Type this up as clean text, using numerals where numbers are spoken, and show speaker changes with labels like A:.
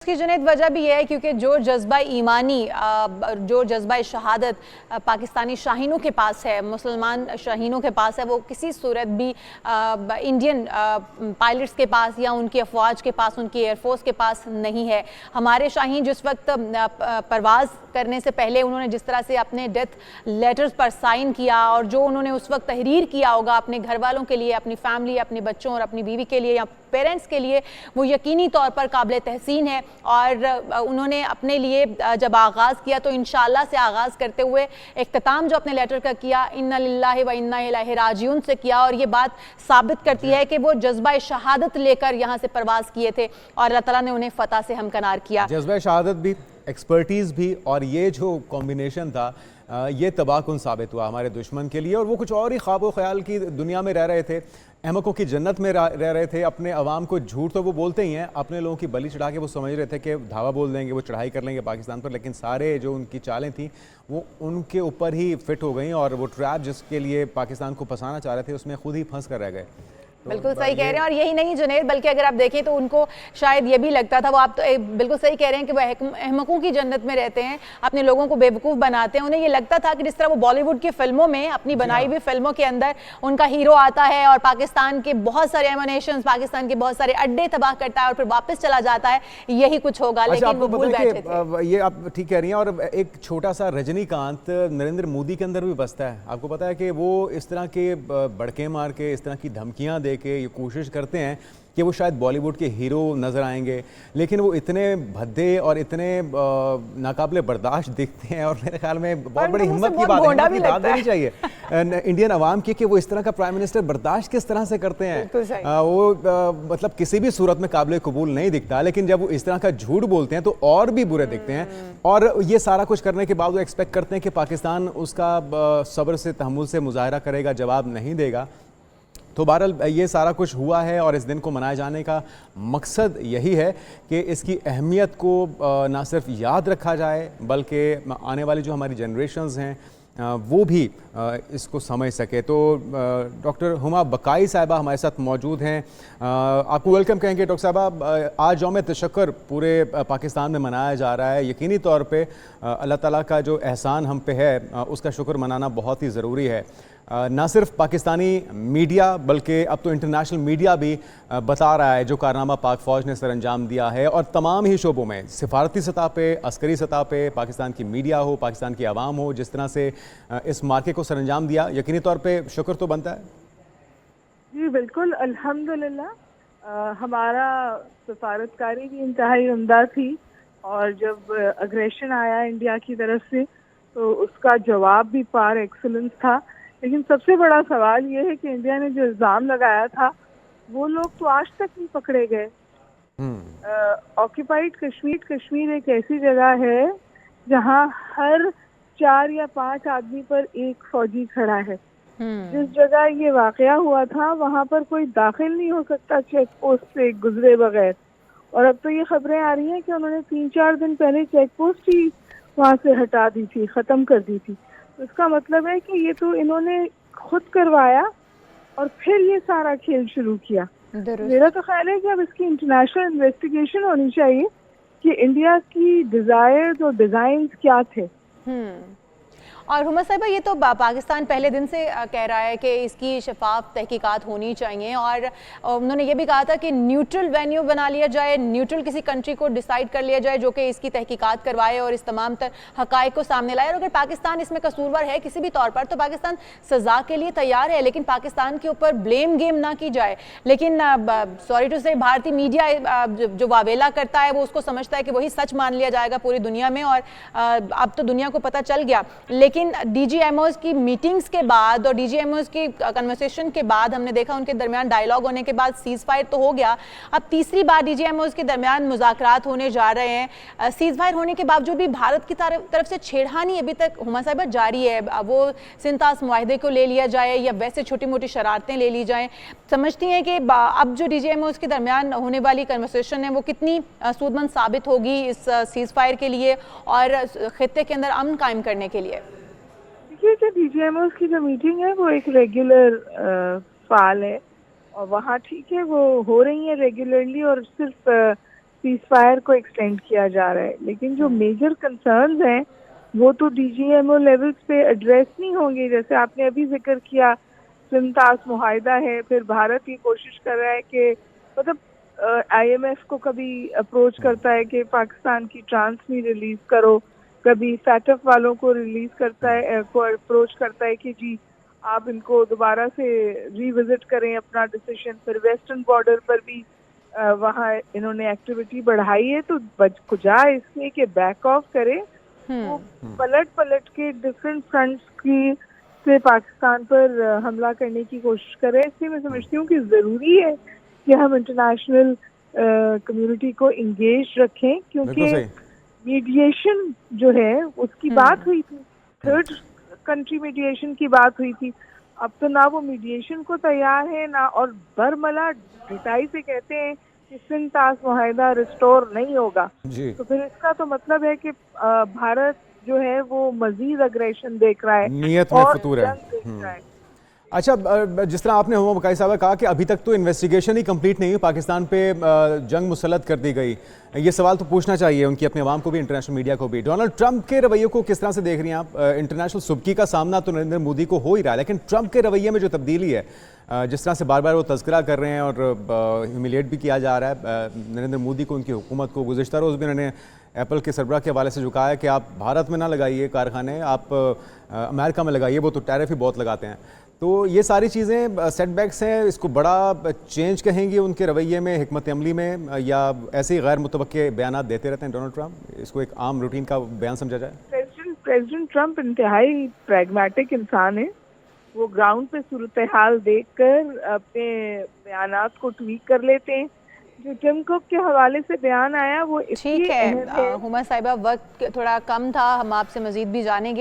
A: इसकी जुनैद वजह भी यह है क्योंकि जो जज्बा ईमानी जो जज्बा शहादत पाकिस्तानी शाहीनों के पास है, मुसलमान शाहीनों के पास है, वो किसी सूरत भी इंडियन पायलट्स के पास या उनकी अफवाज के पास, उनकी एयरफोर्स के पास नहीं है। हमारे शाहीन जिस वक्त परवाज़ करने से पहले उन्होंने जिस तरह से अपने डेथ लेटर्स पर साइन किया और जो उन्होंने उस वक्त तहरीर किया होगा अपने घर वालों के लिए, अपनी फैमिली, अपने बच्चों और अपनी बीवी के लिए या पेरेंट्स के लिए, वो यकीनी तौर पर काबिल तहसीन है। और उन्होंने अपने लिए जब आगाज़ किया तो इंशाअल्लाह से आगाज़ करते हुए इख्तिताम जो अपने लेटर का किया, इन्ना लिल्लाहि व इन्ना इलैहि राजिऊन से किया। और ये बात साबित करती है कि वो जज्बा शहादत लेकर यहाँ से परवाज़ किए थे और अल्लाह ताला ने उन्हें फ़तह से हमकनार किया।
B: जज्बा शहादत भी, एक्सपर्टीज़ भी, और ये जो कॉम्बिनेशन था ये तबाहकुन साबित हुआ हमारे दुश्मन के लिए। और वो कुछ और ही ख्वाब ख्याल की दुनिया में रह रहे थे, अहमकों की जन्नत में रह रहे थे। अपने अवाम को झूठ तो वो बोलते ही हैं, अपने लोगों की बलि चढ़ा के वो समझ रहे थे कि धावा बोल देंगे, वो चढ़ाई कर लेंगे पाकिस्तान पर, लेकिन सारे जो उनकी चालें थी वो उनके ऊपर ही फिट हो गई और वो ट्रैप जिसके लिए पाकिस्तान को फंसाना चाह रहे थे उसमें खुद ही फंस कर रह गए।
A: बिल्कुल सही कह रहे हैं। और यही नहीं जुनैद, बल्कि अगर आप देखें तो उनको शायद ये भी लगता था, वो आप तो बिल्कुल सही कह रहे हैं कि वो अहमकों की जन्नत में रहते हैं, अपने लोगों को बेवकूफ़ बनाते हैं। उन्हें ये लगता था कि जिस तरह वो बॉलीवुड की फिल्मों में, अपनी बनाई हुई फिल्मों के अंदर उनका हीरो आता है और पाकिस्तान के बहुत सारे एमिनेशंस, पाकिस्तान के बहुत सारे अड्डे तबाह करता है और फिर वापस चला जाता है, यही कुछ होगा। लेकिन वो भूल बैठे थे।
B: ये आप ठीक कह रही हैं। और एक छोटा सा रजनीकांत नरेंद्र मोदी के अंदर भी बसता है। आपको पता है कि वो इस तरह के बड़के मार के, इस तरह की धमकियां दे के ये कोशिश करते हैं कि वो शायद बॉलीवुड के हीरो नज़र आएंगे, लेकिन वो इतने भद्दे और इतने नाकाबिले बर्दाश्त दिखते हैं। और मेरे ख्याल में बहुत बड़ी हिम्मत की बात है, हिम्मत की बात देनी चाहिए इंडियन अवाम की कि वो इस तरह का प्राइम मिनिस्टर बर्दाश्त किस तरह से करते हैं। वो मतलब किसी भी सूरत में काबिल कबूल नहीं दिखता, लेकिन जब वो इस तरह का झूठ बोलते हैं तो और भी बुरे दिखते हैं। और ये सारा कुछ करने के बाद वो एक्सपेक्ट करते हैं कि पाकिस्तान उसका सब्र से, तहम्मुल से मुजाहरा करेगा, जवाब नहीं देगा। तो बहरहाल ये सारा कुछ हुआ है और इस दिन को मनाए जाने का मकसद यही है कि इसकी अहमियत को ना सिर्फ याद रखा जाए, बल्कि आने वाली जो हमारी जनरेशन्स हैं वो भी इसको समझ सके। तो डॉक्टर हुमा बकाई साहिबा हमारे साथ मौजूद हैं। आपको वेलकम कहेंगे डॉक्टर साहिबा। आज यौम तशक्कुर पूरे पाकिस्तान में मनाया जा रहा है। यकीनी तौर पे अल्लाह ताला का जो एहसान हम पे है उसका शुक्र मनाना बहुत ही ज़रूरी है। ना सिर्फ पाकिस्तानी मीडिया बल्कि अब तो इंटरनेशनल मीडिया भी बता रहा है जो कारनामा पाक फ़ौज ने सर अंजाम दिया है। और तमाम ही शोबों में, सिफारती सतह पे, अस्करी सतह पे, पाकिस्तान की मीडिया हो, पाकिस्तान की आवाम हो, जिस तरह से इस मार्के को सर अंजाम दिया, यकीनी तौर पे शुक्र तो बनता है।
C: जी बिल्कुल, अल्हम्दुलिल्लाह। हमारा सफारतकारी भी इंतहाई उम्दा थी और जब अग्रेशन आया इंडिया की तरफ से तो उसका जवाब भी पार एक्सीलेंस था। लेकिन सबसे बड़ा सवाल ये है कि इंडिया ने जो इल्ज़ाम लगाया था वो लोग तो आज तक नहीं पकड़े गए। ऑक्यूपाइड कश्मीर एक ऐसी जगह है जहाँ हर 4 या 5 आदमी पर एक फौजी खड़ा है। जिस जगह ये वाकया हुआ था वहाँ पर कोई दाखिल नहीं हो सकता चेक पोस्ट से गुजरे बगैर। और अब तो ये खबरें आ रही हैं कि उन्होंने 3-4 दिन पहले चेक पोस्ट ही वहाँ से हटा दी थी, ख़त्म कर दी थी। इसका मतलब है कि ये तो इन्होंने खुद करवाया और फिर ये सारा खेल शुरू किया। मेरा तो ख्याल है कि अब इसकी इंटरनेशनल इन्वेस्टिगेशन होनी चाहिए कि इंडिया की डिजायर्स और डिजाइन्स क्या थे।
A: और हुमा साहिबा, ये तो पाकिस्तान पहले दिन से कह रहा है कि इसकी शफाफ तहकीकात होनी चाहिए। और उन्होंने ये भी कहा था कि न्यूट्रल वेन्यू बना लिया जाए, न्यूट्रल किसी कंट्री को डिसाइड कर लिया जाए जो कि इसकी तहकीकात करवाए और इस तमाम हकाइक को सामने लाए। और अगर पाकिस्तान इसमें कसूरवार है किसी भी तौर पर तो पाकिस्तान सज़ा के लिए तैयार है, लेकिन पाकिस्तान के ऊपर ब्लेम गेम ना की जाए। लेकिन सॉरी टू से भारतीय मीडिया जो वावेला करता है वो उसको समझता है कि वही सच मान लिया जाएगा पूरी दुनिया में। और अब तो दुनिया को पता चल गया। लेकिन डीजीएमओज की मीटिंग्स के बाद और डीजीएमओज की कन्वर्सेशन के बाद हमने देखा उनके दरमियान डायलॉग होने के बाद सीज फायर तो हो गया। अब तीसरी बार डीजीएमओज के दरमियान मुज़ाकरात होने जा रहे हैं। सीज फायर होने के बावजूद भी भारत की तरफ से छेड़खानी अभी तक हुमा साहिबा जारी है। वो सिंतास मुआहदे को ले लिया जाए या वैसे छोटी मोटी शरारतें ले ली जाएं। समझती हैं कि अब जो डीजीएमओज के दरमियान होने वाली कन्वर्सेशन है वो कितनी सूदमंद साबित होगी इस सीज फायर के लिए और खित्ते के अंदर अमन कायम करने के लिए।
C: देखिए कि डीजीएमओस की जो मीटिंग है वो एक रेगुलर फाल है और वहाँ ठीक है वो हो रही है रेगुलरली। और सिर्फ सीज फायर को एक्सटेंड किया जा रहा है, लेकिन जो मेजर कंसर्न्स हैं वो तो डीजीएमओ लेवल्स पे एड्रेस नहीं होंगे। जैसे आपने अभी जिक्र किया सिमतास मुआहिदा है, फिर भारत ये कोशिश कर रहा है कि मतलब आईएमएफ को कभी अप्रोच करता है कि पाकिस्तान की ट्रांसमी रिलीज करो, कभी फैटफ वालों को रिलीज करता है को अप्रोच करता है कि जी आप इनको दोबारा से रिविजिट करें अपना डिसीजन। फिर वेस्टर्न बॉर्डर पर भी वहाँ इन्होंने एक्टिविटी बढ़ाई है, तो बजाय इसके कि बैक ऑफ करे वो पलट के डिफरेंट फ्रंट्स की से पाकिस्तान पर हमला करने की कोशिश करे। इसलिए मैं समझती हूँ कि ज़रूरी है कि हम इंटरनेशनल कम्युनिटी को इंगेज रखें, क्योंकि मीडिएशन जो है उसकी बात हुई थी, थर्ड कंट्री मीडिएशन की बात हुई थी। अब तो ना वो मीडिएशन को तैयार है ना, और बरमला ढिटाई से कहते हैं कि सिमतास मुआहिदा रिस्टोर नहीं होगा जी। तो फिर इसका तो मतलब है कि भारत जो है वो मजीद अग्रेशन देख रहा है,
B: नीयत में फतूर है। अच्छा, जिस तरह आपने हुमा बकाई साहब कहा कि अभी तक तो इन्वेस्टिगेशन ही कंप्लीट नहीं हुई, पाकिस्तान पे जंग मुसल्लत कर दी गई, ये सवाल तो पूछना चाहिए उनकी अपने अवाम को भी, इंटरनेशनल मीडिया को भी। डोनाल्ड ट्रंप के रवैये को किस तरह से देख रही हैं आप? इंटरनेशनल सुबकी का सामना तो नरेंद्र मोदी को हो ही रहा है, लेकिन ट्रंप के रवैये में जो तब्दीली है, जिस तरह से बार बार वो तज़किरा कर रहे हैं और ह्यूमिलिएट भी किया जा रहा है नरेंद्र मोदी को, उनकी हुकूमत को। गुज़िश्ता रोज़ भी उन्होंने एप्पल के सरबराह के हवाले से जो कहा है कि आप भारत में ना लगाइए कारखाने, आप अमेरिका में लगाइए, वो तो टैरिफ ही बहुत लगाते हैं। तो ये सारी चीज़ें सेटबैक्स हैं, इसको बड़ा चेंज कहेंगे उनके रवैये में, हिकमत अमली में, या ऐसे ही गैर मुतवक्के बयान देते रहते हैं डोनाल्ड ट्रंप? इसको एक आम रूटीन का बयान समझा जाए?
C: प्रेसिडेंट ट्रंप इंतहाई प्रैग्मेटिक इंसान है। वो ग्राउंड पे सूरत हाल देखकर अपने बयानात को ट्वीक कर लेते हैं। जो टिम कुक के हवाले से बयान आया वो
A: ठीक है। हुमा साहिबा, वक्त थोड़ा कम था, हम आपसे मजीद भी जानेंगे।